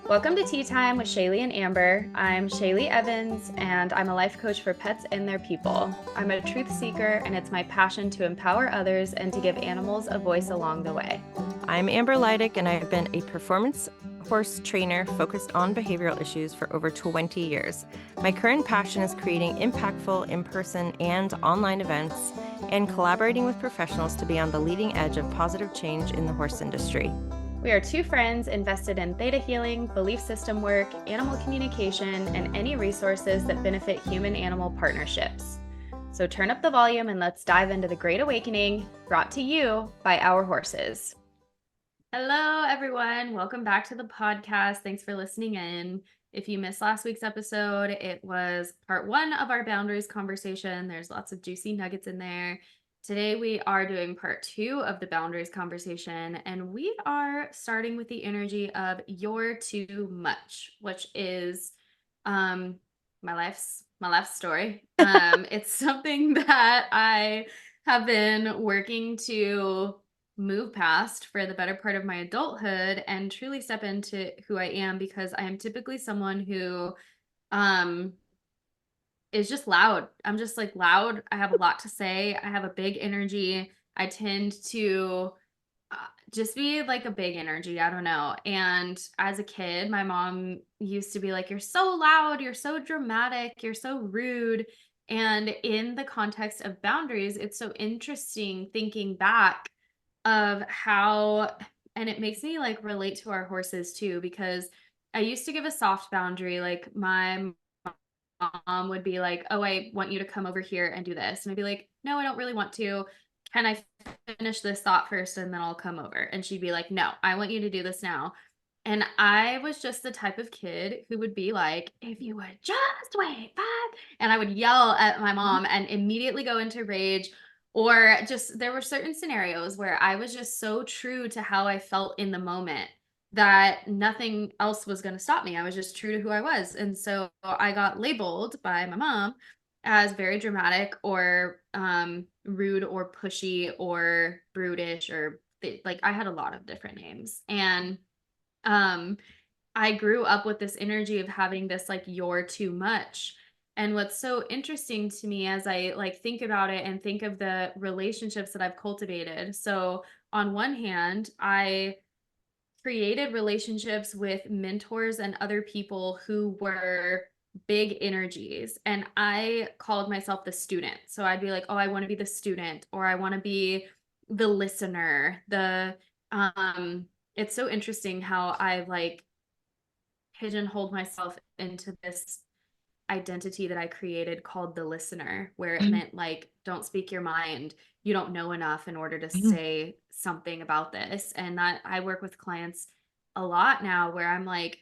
Welcome to Tea Time with Shaylee and Amber. I'm Shaylee Evans, and I'm a life coach for pets and their people. I'm a truth seeker, and it's my passion to empower others and to give animals a voice along the way. I'm Amber Leidick, and I've been a performance horse trainer focused on behavioral issues for over 20 years. My current passion is creating impactful in-person and online events and collaborating with professionals to be on the leading edge of positive change in the horse industry. We are two friends invested in theta healing, belief system work, animal communication, and any resources that benefit human-animal partnerships. So turn up the volume and let's dive into the Great Awakening, brought to you by our horses. Hello, everyone. Welcome back to the podcast. Thanks for listening in. If you missed last week's episode, it was part 1 of our boundaries conversation. There's lots of juicy nuggets in there. Today, we are doing part 2 of the boundaries conversation, and we are starting with the energy of "you're too much," which is my life's story. It's something that I have been working to move past for the better part of my adulthood and truly step into who I am, because I am typically someone who is just loud. I'm just like loud. I have a lot to say. I have a big energy. I tend to just be like a big energy. I don't know. And as a kid, my mom used to be like, "You're so loud. You're so dramatic. You're so rude." And in the context of boundaries, it's so interesting thinking back of how, and it makes me like relate to our horses too, because I used to give a soft boundary. Like my mom would be like, "Oh, I want you to come over here and do this." And I'd be like, "No, I don't really want to. Can I finish this thought first and then I'll come over?" And she'd be like, "No, I want you to do this now." And I was just the type of kid who would be like, "If you would just wait 5." And I would yell at my mom and immediately go into rage. Or just there were certain scenarios where I was just so true to how I felt in the moment that nothing else was going to stop me. I was just true to who I was. And so I got labeled by my mom as very dramatic or rude or pushy or brutish or like I had a lot of different names. And um I grew up with this energy of having this like "you're too much." And what's so interesting to me as I like think about it and think of the relationships that I've cultivated. So on one hand, I created relationships with mentors and other people who were big energies, and I called myself the student. So I'd be like, "Oh, I want to be the student," or "I want to be the listener." The it's so interesting how I like pigeonholed myself into this identity that I created called the listener, where it meant like, don't speak your mind. You don't know enough in order to say something about this. And that I work with clients a lot now where I'm like,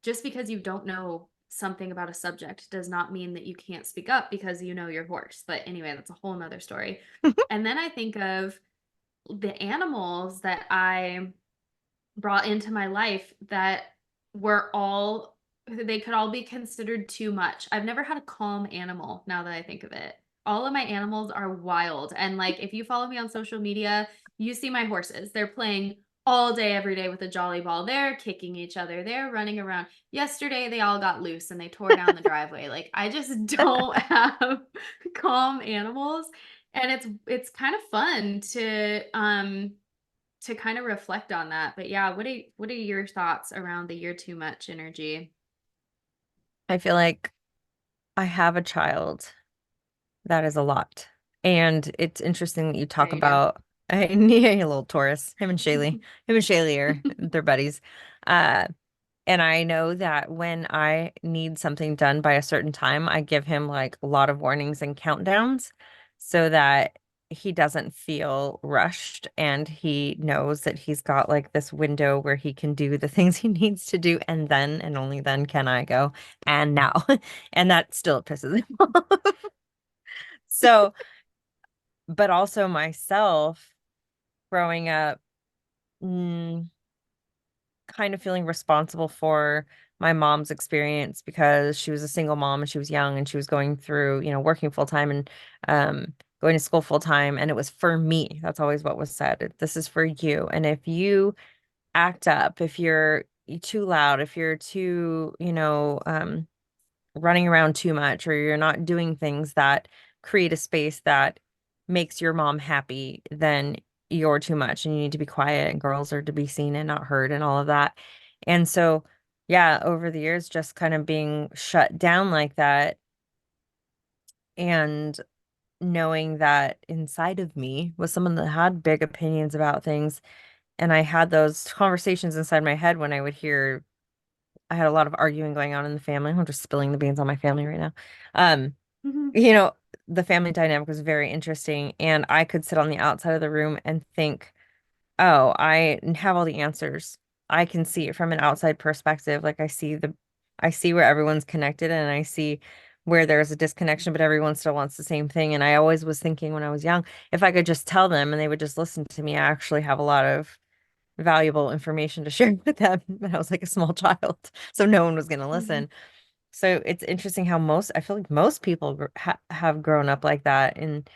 just because you don't know something about a subject does not mean that you can't speak up because you know your horse. But anyway, that's a whole nother story. And then I think of the animals that I brought into my life that were all they could all be considered too much. I've never had a calm animal now that I think of it. All of my animals are wild. And like if you follow me on social media, you see my horses. They're playing all day every day with a jolly ball. They're kicking each other. They're running around. Yesterday they all got loose and they tore down the driveway. Like I just don't have calm animals. And it's kind of fun to kind of reflect on that. But yeah, what are your thoughts around the "you're too much" energy? I feel like I have a child that is a lot. And it's interesting that you Yeah, talk you do. about I need a little Taurus. Him and Shaylee are they're buddies. Uh and I know that when I need something done by a certain time, I give him like a lot of warnings and countdowns so that he doesn't feel rushed and he knows that he's got like this window where he can do the things he needs to do, and then and only then can I go and now. And that still pisses him off. So, but also myself growing up, mm, kind of feeling responsible for my mom's experience because she was a single mom and she was young and she was going through, working full time and going to school full time. And it was for me. That's always what was said. This is for you. And if you act up, if you're too loud, if you're too, running around too much, or you're not doing things that create a space that makes your mom happy, then you're too much and you need to be quiet, and girls are to be seen and not heard and all of that. And so, yeah, over the years, just kind of being shut down like that, and knowing that inside of me was someone that had big opinions about things. And I had those conversations inside my head when I would hear I had a lot of arguing going on in the family. I'm just spilling the beans on my family right now. Um, Mhm. you know, the family dynamic was very interesting, and I could sit on the outside of the room and think, oh, I have all the answers. I can see it from an outside perspective. Like I see where everyone's connected, and I see where there's a disconnection, but everyone still wants the same thing. And I always was thinking when I was young, if I could just tell them and they would just listen to me, I actually have a lot of valuable information to share with them. But I was like a small child, so no one was going to Mhm. listen. So it's interesting how I feel like most people have grown up like that, and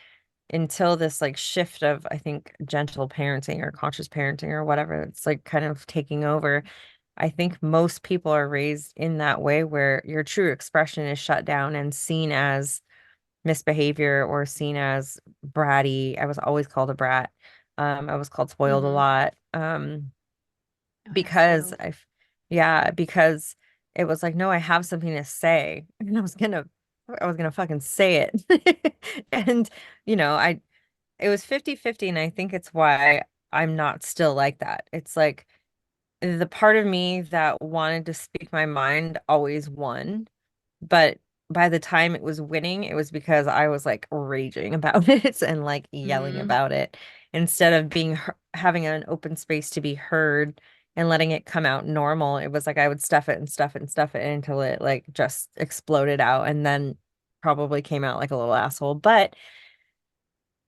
until this like shift of, I think, gentle parenting or conscious parenting or whatever, it's like kind of taking over. I think most people are raised in that way where your true expression is shut down and seen as misbehavior or seen as bratty. I was always called a brat. I was called spoiled a Mhm. lot. Oh yeah, Because spoiled. yeah, because it was like, no, I have something to say. And I was gonna fucking say it. And, I it was 50-50, and I think it's why I'm not still like that. It's like the part of me that wanted to speak my mind always won. But by the time it was winning, it was because I was like raging about it and like yelling Mhm. about it, instead of having an open space to be heard and letting it come out normal. It was like I would stuff it and stuff it and stuff it until it like just exploded out, and then probably came out like a little asshole. But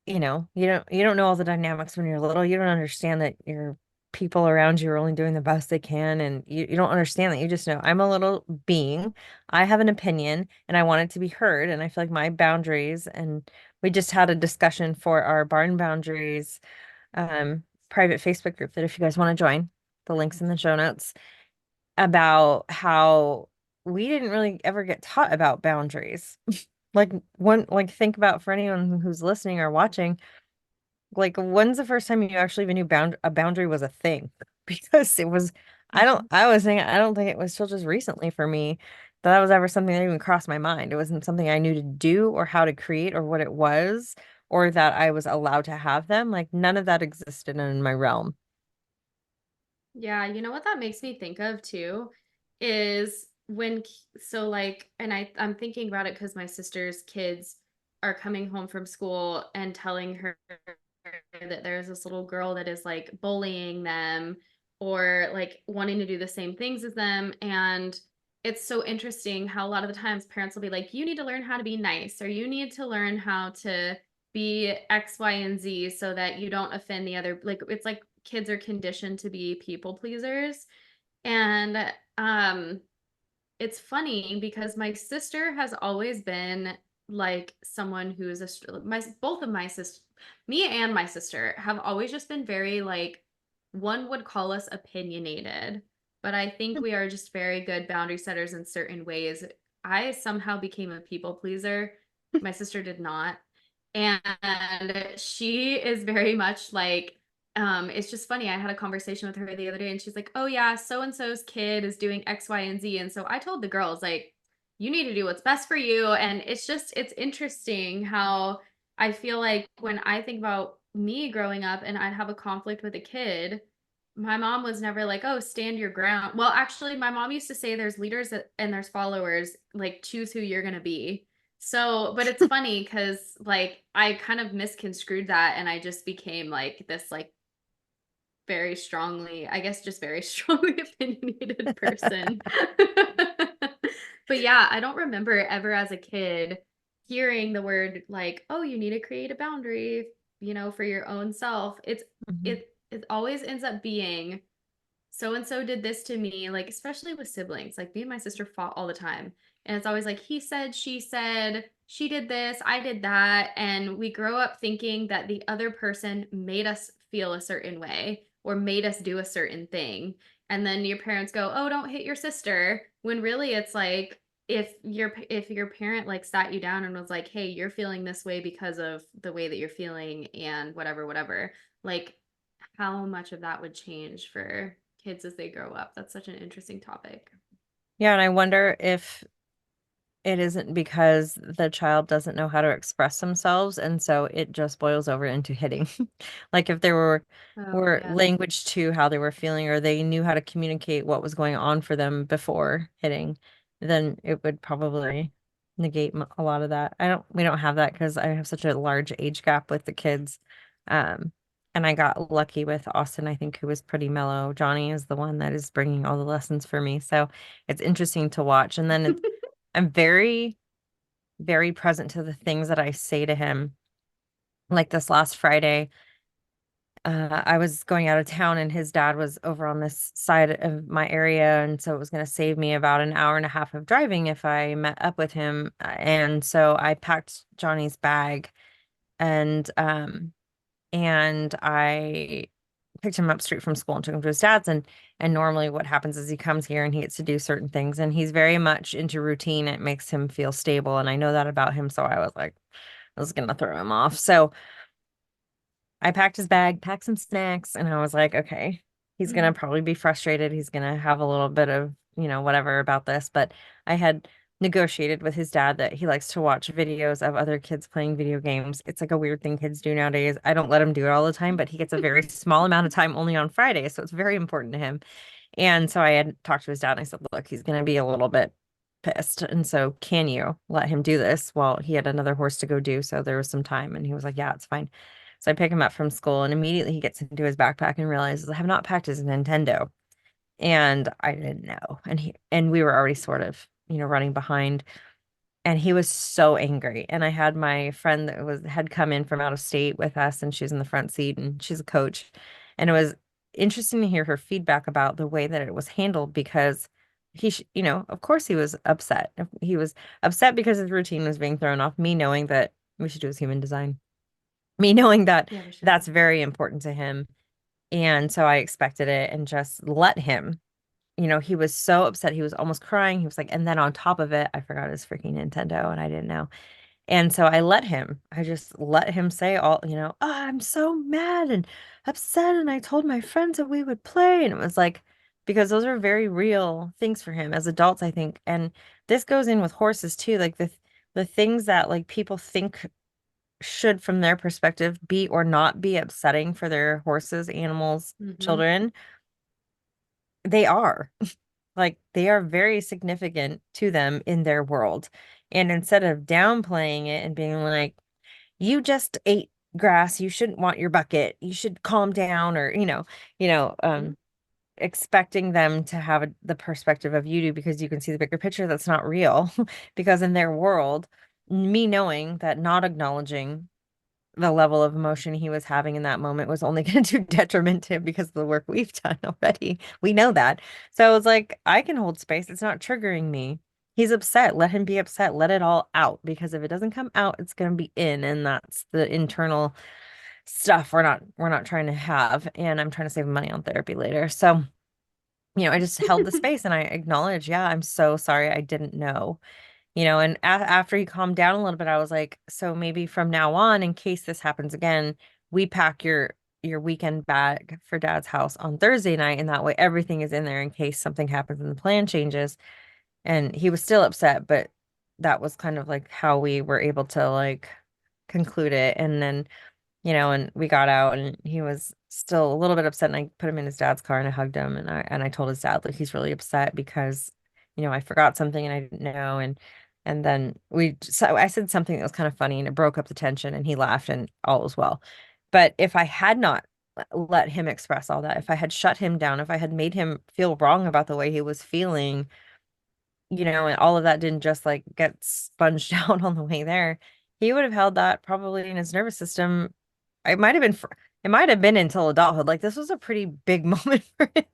you don't know all the dynamics when you're little. You don't understand that your people around you are only doing the best they can, and you don't understand that. You just know I'm a little being. I have an opinion and I want it to be heard. And I feel like my boundaries, and we just had a discussion for our barn boundaries private Facebook group that if you guys want to join, the link's in the show notes, about how we didn't really ever get taught about boundaries. Like think about, for anyone who's listening or watching, like, when's the first time you actually even knew a boundary was a thing? Because Mhm. I was saying, I don't think it was till just recently for me that was ever something that even crossed my mind. It wasn't something I knew to do or how to create or what it was, or that I was allowed to have them. Like, none of that existed in my realm. Yeah, you know what that makes me think of too is so like, and I'm thinking about it because my sister's kids are coming home from school and telling her that there's this little girl that is like bullying them or like wanting to do the same things as them. And it's so interesting how a lot of the times parents will be like, you need to learn how to be nice, or you need to learn how to be X, Y, and Z so that you don't offend the other. Like, it's like kids are conditioned to be people pleasers. And it's funny because my sister has always been like someone who is my both of my sis me and my sister have always just been very like one would call us opinionated, but I think we are just very good boundary setters in certain ways. I somehow became a people pleaser. My sister did not. And she is very much like it's just funny. I had a conversation with her the other day and she's like, "Oh yeah, so and so's kid is doing X, Y, and Z." And so I told the girls like, "You need to do what's best for you." And it's interesting how I feel like when I think about me growing up and I'd have a conflict with a kid, my mom was never like, "Oh, stand your ground." Well, actually, my mom used to say there's leaders and there's followers, like choose who you're going to be. So, but it's funny because like I kind of misconstrued that and I just became like this like very strongly, I guess just very strongly opinionated person. But yeah, I don't remember ever as a kid hearing the word like, "Oh, you need to create a boundary, for your own self." Mhm. It always ends up being so and so did this to me, like especially with siblings. Like me and my sister fought all the time. And it's always like he said, she did this, I did that, and we grow up thinking that the other person made us feel a certain way or made us do a certain thing. and then your parents go, "Oh, don't hit your sister," when really it's like if your parent like sat you down and was like, "Hey, you're feeling this way because of the way that you're feeling and whatever whatever." Like how much of that would change for kids as they grow up? That's such an interesting topic. Yeah, and I wonder if it isn't because the child doesn't know how to express themselves, and so it just boils over into hitting. Like if there Oh, were yes. language to how they were feeling, or they knew how to communicate what was going on for them before hitting, then it would probably negate a lot of that. We don't have that because I have such a large age gap with the kids. Um, and I got lucky with Austin, I think, who was pretty mellow. Johnny is the one that is bringing all the lessons for me. So it's interesting to watch. And then I'm very, very present to the things that I say to him. Like this last Friday, I was going out of town and his dad was over on this side of my area. And so it was going to save me about an hour and a half of driving if I met up with him. And so I packed Johnny's bag and, I picked him up straight from school and took him to his dad's. And normally what happens is he comes here and he gets to do certain things and he's very much into routine. It makes him feel stable. And I know that about him. So I was like, I was gonna throw him off. So I packed his bag, packed some snacks, and I was like, okay, he's gonna Mhm. probably be frustrated. He's gonna have a little bit of, whatever about this. But I had negotiated with his dad that he likes to watch videos of other kids playing video games. It's like a weird thing kids do nowadays. I don't let him do it all the time, but he gets a very small amount of time only on Friday. So it's very important to him. And so I had talked to his dad and I said, look, he's going to be a little bit pissed. And so can you let him do this? Well, he had another horse to go do. So there was some time and he was like, yeah, it's fine. So I pick him up from school and immediately he gets into his backpack and realizes I have not packed his Nintendo. And I didn't know. And we were already sort of, running behind. And he was so angry. And I had my friend that had come in from out of state with us, and she's in the front seat, and she's a coach. And it was interesting to hear her feedback about the way that it was handled because of course he was upset. He was upset because his routine was being thrown off. Me knowing that we should do his human design. Me knowing that Yeah, we should. that's very important to him. And so I expected it and just let him. He was so upset. He was almost crying. He was like, and then on top of it, I forgot his freaking Nintendo and I didn't know. And so I let him. I just let him say all, oh, I'm so mad and upset. And I told my friends that we would play. And it was like, because those are very real things for him as adults, I think. And this goes in with horses too. Like the things that like people think should, from their perspective, be or not be upsetting for their horses, animals, Hmm. children, they are. Like they are very significant to them in their world. And instead of downplaying it and being like, you just ate grass, you shouldn't want your bucket, you should calm down, or, you know, um, expecting them to have the perspective of you do because you can see the bigger picture, that's not real. Because in their world, me knowing that not acknowledging the level of emotion he was having in that moment was only going to do detriment to him because of the work we've done already. We know that. So I was like, I can hold space. It's not triggering me. He's upset. Let him be upset. Let it all out because if it doesn't come out, it's going to be in, and that's the internal stuff we're not trying to have. And I'm trying to save money on therapy later. So, I just held the space and I acknowledged, yeah, I'm so sorry. I didn't know. And after he calmed down a little bit, I was like, so maybe from now on, in case this happens again, we pack your weekend bag for dad's house on Thursday night, and that way everything is in there in case something happens and the plan changes. And he was still upset, but that was kind of like how we were able to like conclude it. And then and we got out and he was still a little bit upset and I put him in his dad's car and I hugged him and I told his dad like he's really upset because I forgot something and I didn't know and then so I said something that was kind of funny and it broke up the tension and he laughed and all was well. But if I had not let him express all that, if I had shut him down, if I had made him feel wrong about the way he was feeling, and all of that didn't just like get sponged out on the way there, he would have held that probably in his nervous system. It might have been until adulthood. Like this was a pretty big moment for him,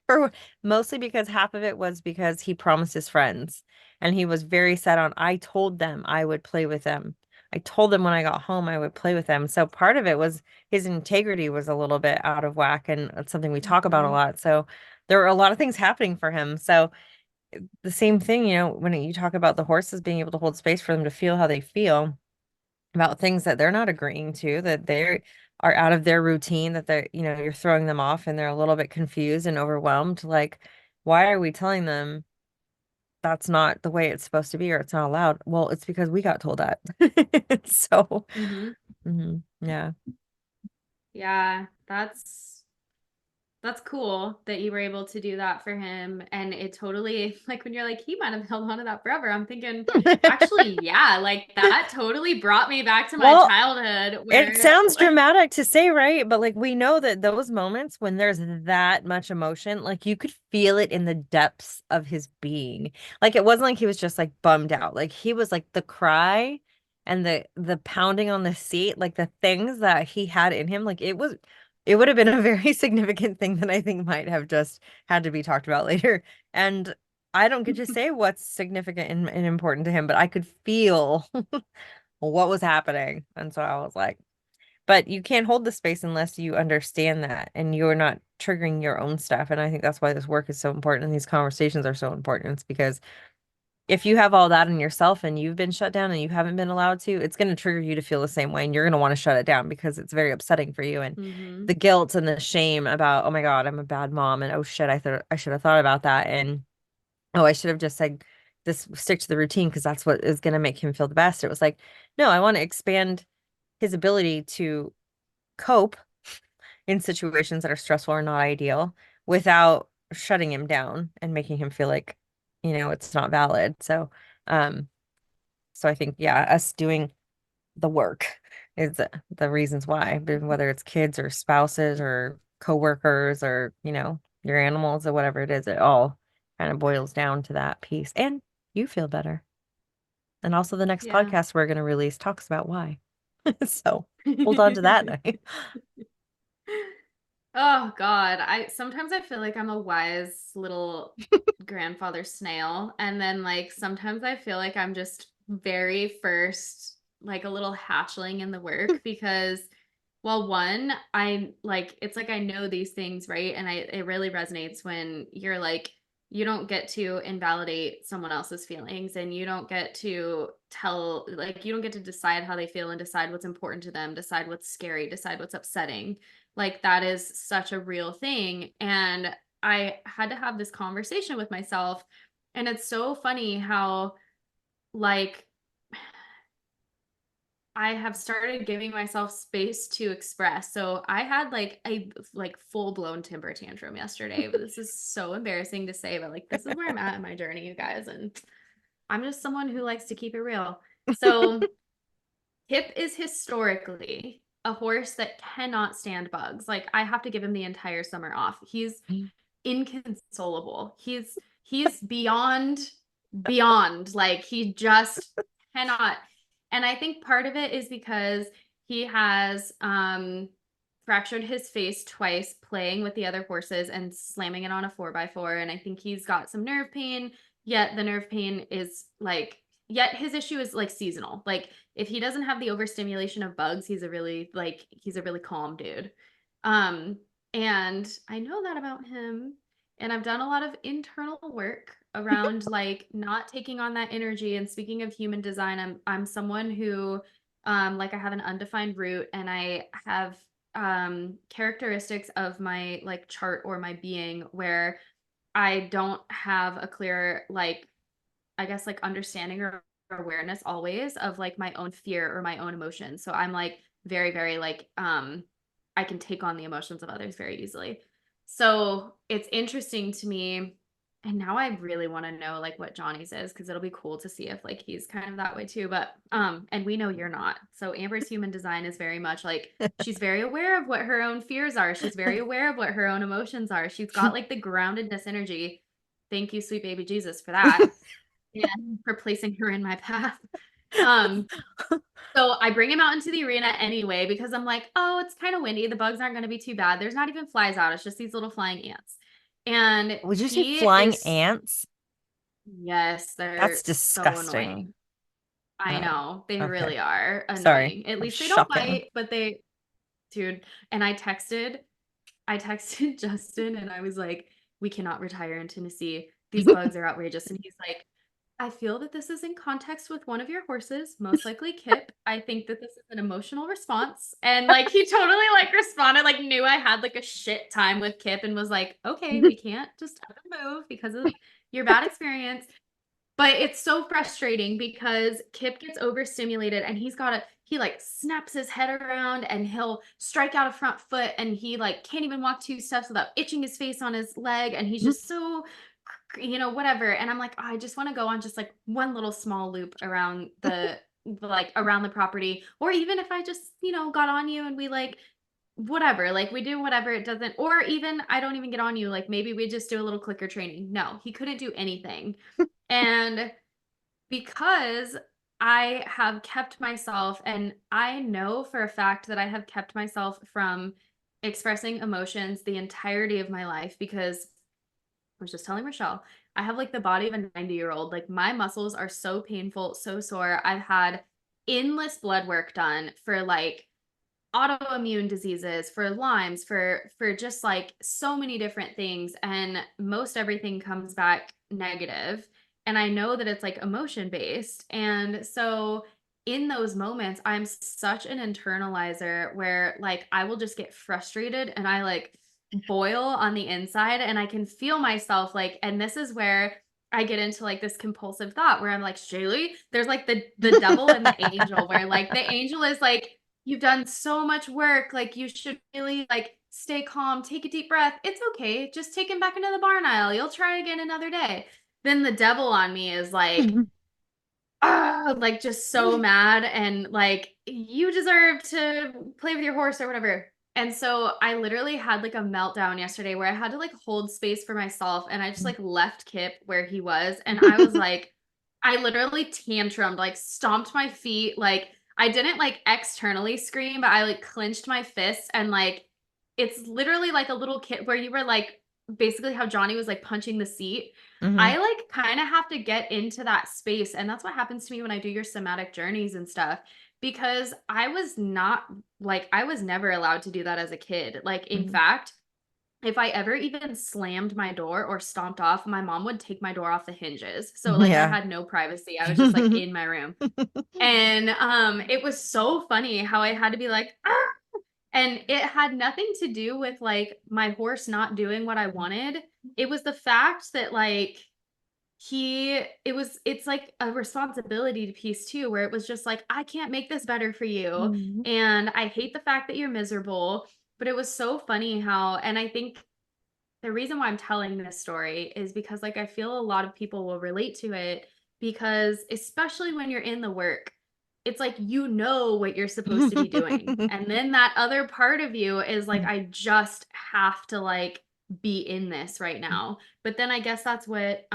for mostly because half of it was because he promised his friends and he was very set on, I told them I would play with them. I told them when I got home I would play with them. So part of it was his integrity was a little bit out of whack and it's something we talk about a Hmm. lot. So there are a lot of things happening for him. So the same thing, when you talk about the horses being able to hold space for them to feel how they feel about things that they're not agreeing to, that they are out of their routine, that you're throwing them off and they're a little bit confused and overwhelmed. Like, why are we telling them that's not the way it's supposed to be or it's not allowed? Well, it's because we got told that. So, Hmm. yeah. Yeah, that's cool that you were able to do that for him. And it totally, like when you're like, he might have held on to that forever. I'm thinking, actually, yeah, like that totally brought me back to my Well, childhood it where sounds like, dramatic to say, right? But like we know that those moments when there's that much emotion, like you could feel it in the depths of his being. Like it wasn't like he was just like bummed out. Like he was like the cry and the pounding on the seat, like the things that he had in him, like it would have been a very significant thing that I think might have just had to be talked about later. And I don't get to say what's significant and important to him, but I could feel what was happening. And so I was like, but you can't hold the space unless you understand that and you're not triggering your own stuff. And I think that's why this work is so important and these conversations are so important. It's because if you have all that in yourself and you've been shut down and you haven't been allowed to, it's going to trigger you to feel the same way and you're going to want to shut it down because it's very upsetting for you. And hmm. the guilt and the shame about, oh my God, I'm a bad mom. And oh shit, I thought I should have thought about that. And oh, I should have just said this, stick to the routine because that's what is going to make him feel the best. It was like, no, I want to expand his ability to cope in situations that are stressful or not ideal without shutting him down and making him feel like, it's not valid. Um, so I think, yeah, us doing the work is the reasons why, but whether it's kids or spouses or coworkers or, your animals or whatever it is, it all kind of boils down to that piece. And you feel better. And also the next Yeah. podcast we're going to release talks about why. So hold on to that. Oh God, I sometimes I feel like I'm a wise little grandfather snail, and then like sometimes I feel like I'm just very first like a little hatchling in the work because well, one, I like it's like I know these things, right? And it really resonates when you're like you don't get to invalidate someone else's feelings and you don't get to tell like you don't get to decide how they feel and decide what's important to them, decide what's scary, decide what's upsetting. Like that is such a real thing. And I had to have this conversation with myself. And it's so funny how, like, I have started giving myself space to express. So I had like a like full blown temper tantrum yesterday, but this is so embarrassing to say, but like this is where I'm at in my journey, you guys. And I'm just someone who likes to keep it real. So Hip is historically a horse that cannot stand bugs. Like I have to give him the entire summer off. He's inconsolable. He's beyond like he just cannot. And I think part of it is because he has fractured his face twice playing with the other horses and slamming it on a 4x4, and I think he's got some nerve pain, yet the nerve pain is like yet his issue is like seasonal. Like if he doesn't have the overstimulation of bugs, he's a really calm dude. Um and I know that about him. And I've done a lot of internal work around like not taking on that energy. And speaking of human design, I'm someone who like I have an undefined root and I have characteristics of my like chart or my being where I don't have a clear like I guess like understanding or awareness always of like my own fear or my own emotions. So I'm like very like I can take on the emotions of others very easily. So it's interesting to me and now I really want to know like what Johnny's is because it'll be cool to see if like he's kind of that way too. But and we know you're not. So Amber's human design is very much like she's very aware of what her own fears are. She's very aware of what her own emotions are. She's got like the groundedness energy. Thank you, sweet baby Jesus, for that and for placing her in my path. Um, so I bring him out into the arena anyway because I'm like, oh, it's kind of windy. The bugs aren't going to be too bad. There's not even flies out. It's just these little flying ants. And Would you say he flying is, ants? yes, they're That's so disgusting. annoying. I Oh, know they okay. really are Sorry. annoying. At I'm least they don't shocking. bite, but dude. And I texted Justin and I was like, we cannot retire intimacy. These bugs are outrageous. And he's like, I feel that this is in context with one of your horses, most likely Kip. I think that this is an emotional response. And like he totally like responded, like knew I had like a shit time with Kip and was like, okay, we can't just up and move because of your bad experience. But it's so frustrating because Kip gets overstimulated and he like snaps his head around and he'll strike out a front foot and he like can't even walk 2 steps without itching his face on his leg. And he's just so, whatever. And I'm like, oh, I just want to go on just like one little small loop around around the property. Or even if I just, got on you and we like, whatever, like we do whatever, it doesn't, or even I don't even get on you, like maybe we just do a little clicker training. No, he couldn't do anything. And because I have kept myself, and I know for a fact that I have kept myself from expressing emotions the entirety of my life because I was just telling Rochelle, I have like the body of a 90-year-old. Like my muscles are so painful, so sore. I've had endless blood work done for like autoimmune diseases, for Lyme's, for just like so many different things, and most everything comes back negative. And I know that it's like emotion based. And so in those moments, I'm such an internalizer where like I will just get frustrated and I like boil on the inside and I can feel myself like, and this is where I get into like this compulsive thought where I'm like, Shaylee, there's like the devil and the angel, where like the angel is like, you've done so much work. Like you should really like stay calm, take a deep breath. It's okay. Just take him back into the barn aisle. You'll try again another day. Then the devil on me is like, ah, like just so mad and like you deserve to play with your horse or whatever. And so I literally had like a meltdown yesterday where I had to like hold space for myself and I just like left Kip where he was and I was like I literally tantrumed, like stomped my feet, like I didn't like externally scream, but I like clenched my fists and like it's literally like a little kid where you were like basically how Johnny was like punching the seat. Hmm. I like kind of have to get into that space. And that's what happens to me when I do your somatic journeys and stuff. Because I was not like, I was never allowed to do that as a kid. Like, in Hmm. fact, if I ever even slammed my door or stomped off, my mom would take my door off the hinges. So, like, I Yeah. had no privacy. I was just like in my room. And it was so funny how I had to be like, ah! And it had nothing to do with like my horse not doing what I wanted. It was the fact that like it's like a responsibility piece too, where it was just like, I can't make this better for you. Mhm. And I hate the fact that you're miserable. But it was so funny how, and I think the reason why I'm telling this story is because like I feel a lot of people will relate to it because especially when you're in the work, it's like you know what you're supposed to be doing. And then that other part of you is like I just have to like be in this right now. But then I guess that's what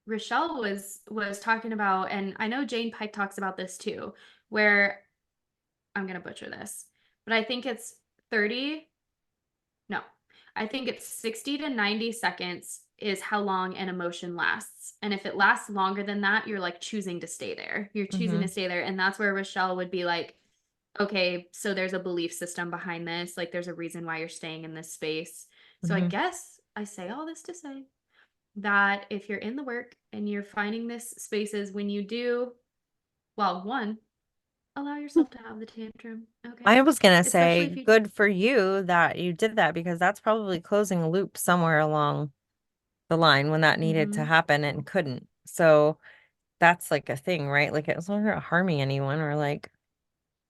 Rochelle was talking about, and I know Jane Pike talks about this too, where I'm gonna butcher this, but I think it's 30, no, I think it's 60 to 90 seconds is how long an emotion lasts. And if it lasts longer than that, you're like choosing to stay there. You're choosing to Mhm. stay there. And that's where Rochelle would be like, okay, so there's a belief system behind this. Like there's a reason why you're staying in this space. So I Mhm. guess I say all this to say that if you're in the work and you're finding this spaces when you do, well, one, allow yourself to have the tantrum, I okay? was gonna Especially say if you good for you that you did that because that's probably closing a loop somewhere along the line when that needed to mhm. happen and couldn't. So that's like a thing, right? Like it was not harming anyone or like,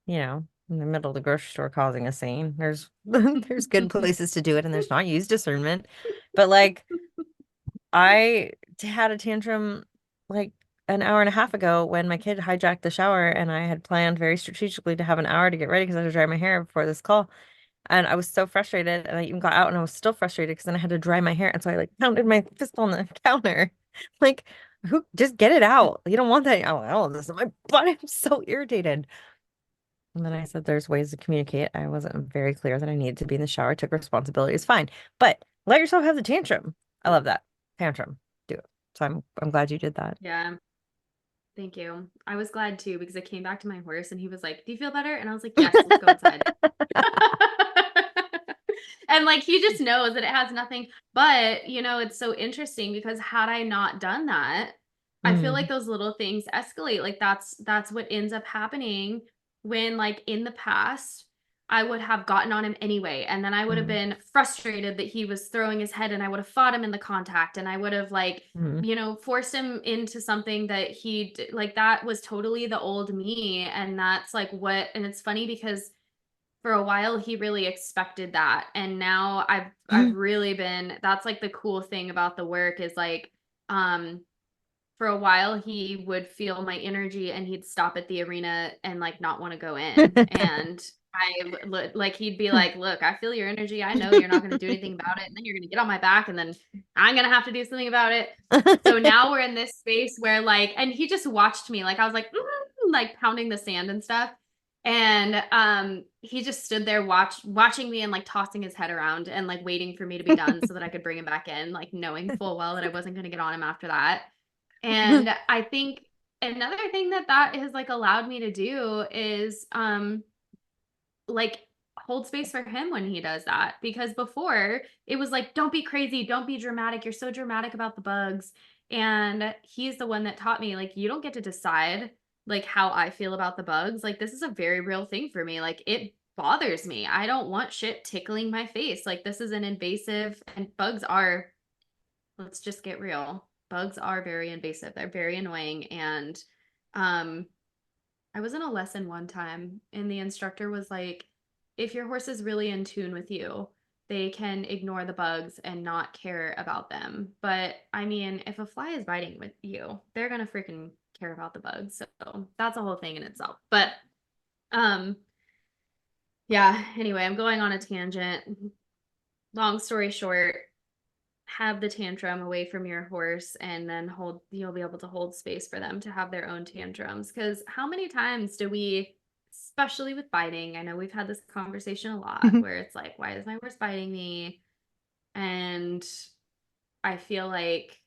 in the middle of the grocery store causing a scene. There's there's good places to do it and there's not used discernment. But like had a tantrum like an hour and a half ago when my kid hijacked the shower and I had planned very strategically to have an hour to get ready because I had to dry my hair before this call. And I was so frustrated and I even got out and I was still frustrated because then I had to dry my hair. And so I like pounded my fist on the counter. Like, who just get it out? You don't want that. Oh, I don't want this in my body. I'm so irritated. And then I said there's ways to communicate. I wasn't very clear that I needed to be in the shower, took responsibility. It's fine. But let yourself have the tantrum. I love that. Tantrum. Do it. So I'm glad you did that. Yeah, thank you. I was glad too because I came back to my horse and he was like, "Do you feel better?" And I was like, "Yes, let's go outside." And like he just knows that it has nothing. But, it's so interesting because had I not done that, I feel like Mm, those little things escalate. Like that's what ends up happening when like in the past I would have gotten on him anyway. And then I would have mm, been frustrated that he was throwing his head and I would have fought him in the contact and I would have like, mm, forced him into something that like that was totally the old me. And that's like and it's funny because for a while he really expected that. And now I've mm. really been, that's like the cool thing about the work is like, um, for a while he would feel my energy and he'd stop at the arena and like not want to go in and like he'd be like, look, I feel your energy, I know you're not going to do anything about it, and then you're going to get on my back and then I'm going to have to do something about it. So now we're in this space where like, and he just watched me, like I was like like pounding the sand and stuff, and he just stood there watching me and like tossing his head around and like waiting for me to be done so that I could bring him back in, like knowing full well that I wasn't going to get on him after that. And I think another thing that has like allowed me to do is like hold space for him when he does that, because before it was like, don't be crazy, don't be dramatic, you're so dramatic about the bugs. And he's the one that taught me like, you don't get to decide like how I feel about the bugs. Like this is a very real thing for me. Like it bothers me. I don't want shit tickling my face. Like this is an invasive, and bugs are, let's just get real. Bugs are very invasive. They're very annoying. And um, I was in a lesson one time, and the instructor was like, if your horse is really in tune with you, they can ignore the bugs and not care about them. But I mean, if a fly is biting with you, they're gonna freaking care about the bugs. So that's a whole thing in itself. But um, yeah, anyway, I'm going on a tangent. Long story short, have the tantrum away from your horse, and then you'll be able to hold space for them to have their own tantrums, because how many times do we, especially with biting, I know we've had this conversation a lot where it's like, why is my horse biting me? And I feel like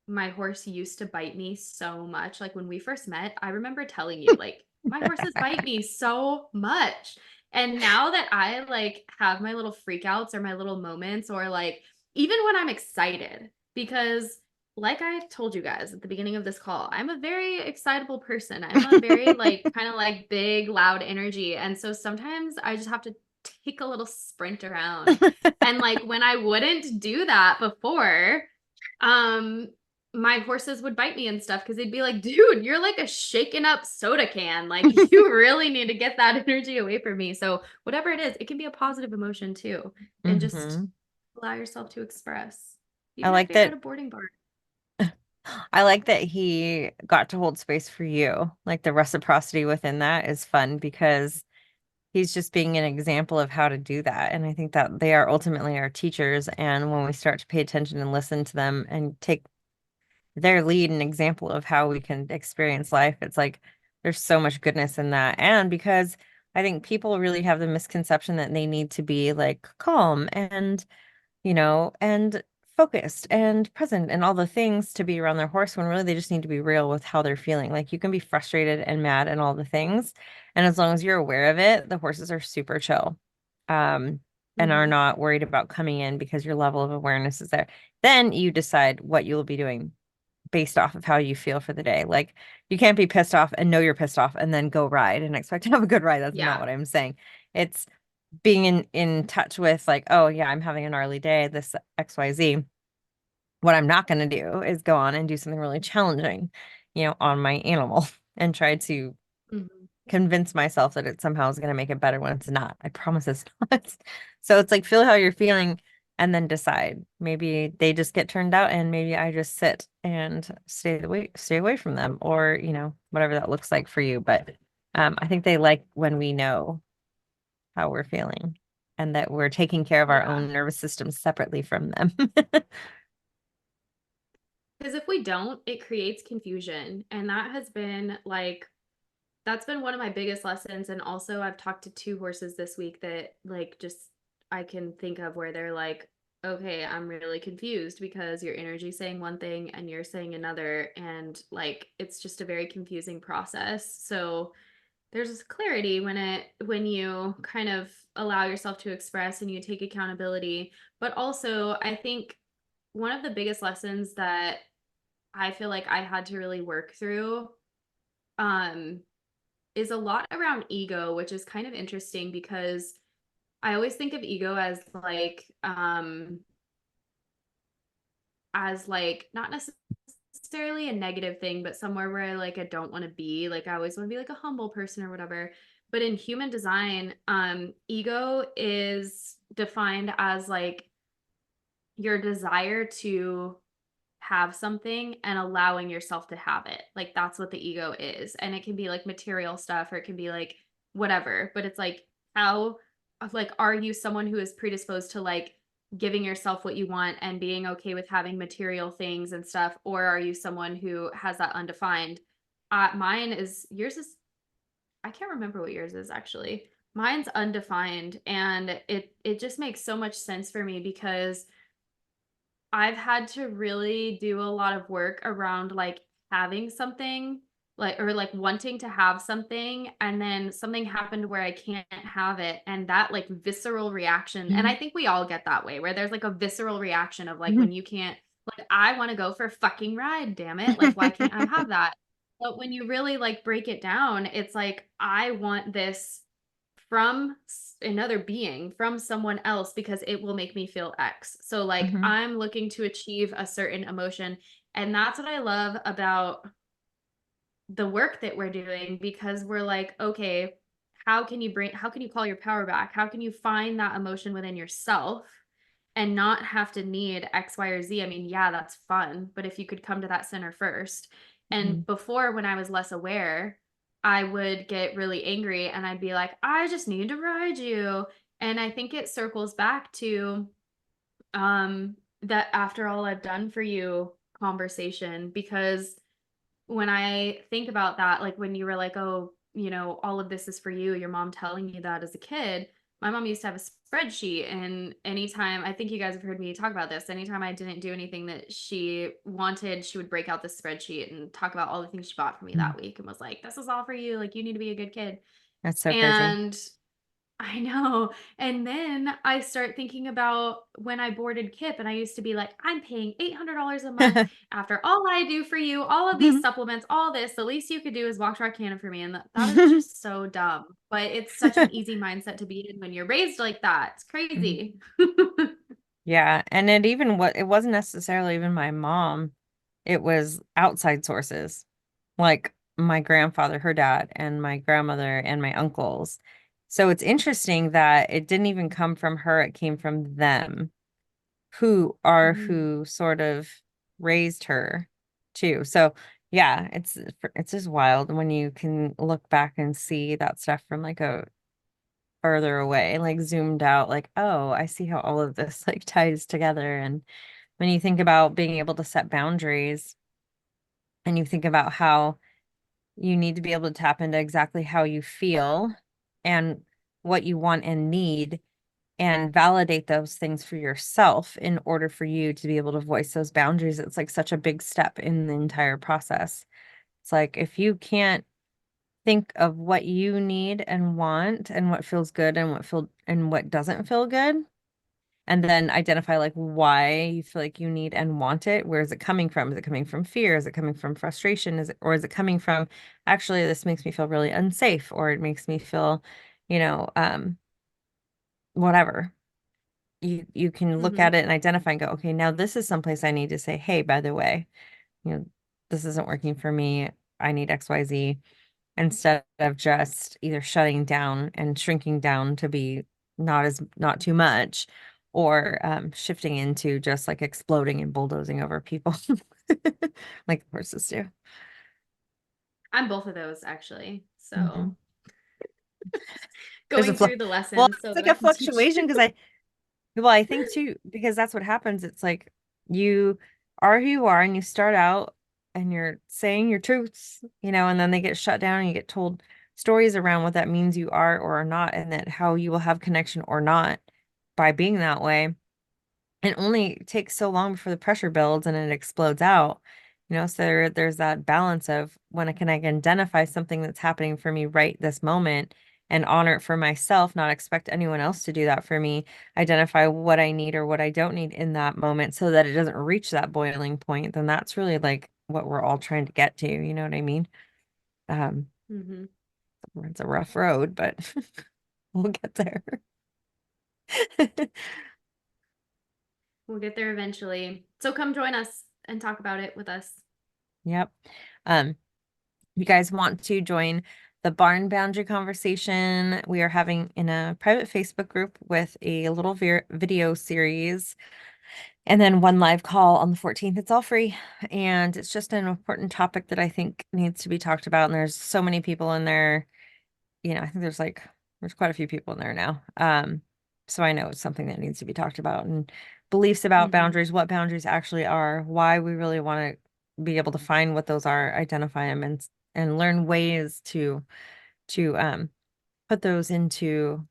my horse used to bite me so much. Like when we first met, I remember telling you, like, my horses bite me so much. And now that I like have my little freakouts or my little moments, or like even when I'm excited, because like I told you guys at the beginning of this call, I'm a very excitable person. I'm a very like kind of like big, loud energy. And so sometimes I just have to take a little sprint around. And like when I wouldn't do that before, um my horses would bite me and stuff because they'd be like, dude, you're like a shaken up soda can. Like, you really need to get that energy away from me. So, whatever it is, it can be a positive emotion too. And just Hmm. allow yourself to express, I even if like you're at that. a boarding barn. I like that he got to hold space for you. Like the reciprocity within that is fun because he's just being an example of how to do that. And I think that they are ultimately our teachers. And when we start to pay attention and listen to them and take their lead and example of how we can experience life, it's like there's so much goodness in that. And because I think people really have the misconception that they need to be like calm and and focused and present and all the things to be around their horse, when really they just need to be real with how they're feeling. Like you can be frustrated and mad and all the things. And as long as you're aware of it, the horses are super chill. Um, and are Mm-hmm. not worried about coming in because your level of awareness is there. Then you decide what you will be doing based off of how you feel for the day. Like you can't be pissed off and know you're pissed off and then go ride and expect to have a good ride. That's not Yeah. what I'm saying. It's being in touch with like, oh yeah, I'm having a gnarly day, this XYZ. What I'm not going to do is go on and do something really challenging, on my animal and try to Mm-hmm. convince myself that it somehow is going to make it better when it's not. I promise it's not. So it's like feel how you're feeling and then decide. Maybe they just get turned out and maybe I just sit and stay away from them, or, whatever that looks like for you. But I think they like when we know how we're feeling and that we're taking care of our Yeah. own nervous systems separately from them. Because if we don't, it creates confusion. And that has been like, that's been one of my biggest lessons. And also, I've talked to two horses this week that, like, just I can think of where they're like, okay, I'm really confused because your energy's saying one thing and you're saying another. And like, it's just a very confusing process. So, there's this clarity when you kind of allow yourself to express and you take accountability. But also, I think one of the biggest lessons that I feel like I had to really work through um is a lot around ego, which is kind of interesting because I always think of ego as like not necessarily a negative thing, but somewhere where I don't want to be. Like I always want to be like a humble person or whatever. But in human design, ego is defined as like your desire to have something and allowing yourself to have it. Like that's what the ego is. And it can be like material stuff or it can be like whatever, but it's like how like are you someone who is predisposed to like giving yourself what you want and being okay with having material things and stuff, or are you someone who has that undefined? Mine is yours is I can't remember what yours is actually. Mine's undefined and it just makes so much sense for me because I've had to really do a lot of work around like having something like or like wanting to have something and then something happened where I can't have it and that like visceral reaction and I Mhm. think we all get that way where there's like a visceral reaction of like Mhm. when you can't like I want to go for a fucking ride, damn it. Like why can't I have that? But when you really like break it down, it's like I want this from another being, from someone else, because it will make me feel X. So, like, Mhm. I'm looking to achieve a certain emotion. And that's what I love about the work that we're doing because we're like, okay, how can you call your power back? How can you find that emotion within yourself and not have to need X, Y, or Z? I mean, yeah, that's fun. But if you could come to that center first. And Mhm. before, when I was less aware, I would get really angry and I'd be like, I just need to ride you. And I think it circles back to that after all I've done for you conversation because when I think about that, like when you were like, oh, all of this is for you, your mom telling you that as a kid, my mom used to have a spreadsheet. And anytime, I think you guys have heard me talk about this, anytime I didn't do anything that she wanted, she would break out the spreadsheet and talk about all the things she bought for me Mhm. that week and was like, this is all for you. Like, you need to be a good kid. That's so crazy. And I know. And then I start thinking about when I boarded Kip and I used to be like, I'm paying $800 a month after all I do for you, all of these supplements, all this, the least you could do is walk Rock Cannon for me. And that is just so dumb. But it's such an easy mindset to be in when you're raised like that. It's Mhm. crazy. Yeah, and it wasn't necessarily even my mom. It was outside sources, like my grandfather, her dad, and my grandmother and my uncles. So it's interesting that it didn't even come from her, it came from them, Mhm. who sort of raised her too. So yeah, it's just wild when you can look back and see that stuff from like a further away, like zoomed out, like, oh, I see how all of this like ties together. And when you think about being able to set boundaries and you think about how you need to be able to tap into exactly how you feel and what you want and need and validate those things for yourself in order for you to be able to voice those boundaries. It's like such a big step in the entire process. It's like if you can't think of what you need and want and what feels good and what doesn't feel good, and then identify like why you feel like you need and want it. Where is it coming from? Is it coming from fear? Is it coming from frustration? Is it coming from actually this makes me feel really unsafe or it makes me feel, you know, whatever. You can look Mhm. at it and identify and go, okay, now this is someplace I need to say, hey, by the way, you know, this isn't working for me. I need XYZ instead of just either shutting down and shrinking down to be not too much or shifting into just like exploding and bulldozing over people like horses do. I'm both of those actually. Mhm. So There's a going fl through the well, lessons so it's that like I a can teach. fluctuation because I think too, because that's what happens. It's like you are who you are and you start out and you're saying your truths, and then they get shut down and you get told stories around what that means you are or are not, and that how you will have connection or not by being that way. It only takes so long before the pressure builds and it explodes out. So there's that balance of when I can identify something that's happening for me right this moment and honor it for myself, not expect anyone else to do that for me, identify what I need or what I don't need in that moment so that it doesn't reach that boiling point, then that's really like what we're all trying to get to, you know what I mean? Um, Hmm. it's a rough road, but we'll get there. We'll get there eventually. So come join us and talk about it with us. Yep. Um, you guys want to join the barn boundary conversation we are having in a private Facebook group with a little video series and then one live call on the 14th. It's all free and it's just an important topic that I think needs to be talked about. And there's so many people in there. I think there's quite a few people in there now. So I know it's something that needs to be talked about and beliefs about Hmm. boundaries, what boundaries actually are, why we really want to be able to find what those are, identify them and learn ways to put those into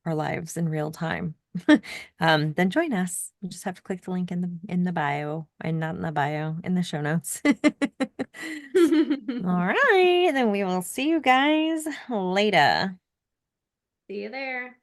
our lives in real time. Then join us. You just have to click the link in the bio and not in the bio in the show notes. All right, then we will see you guys later. See you there.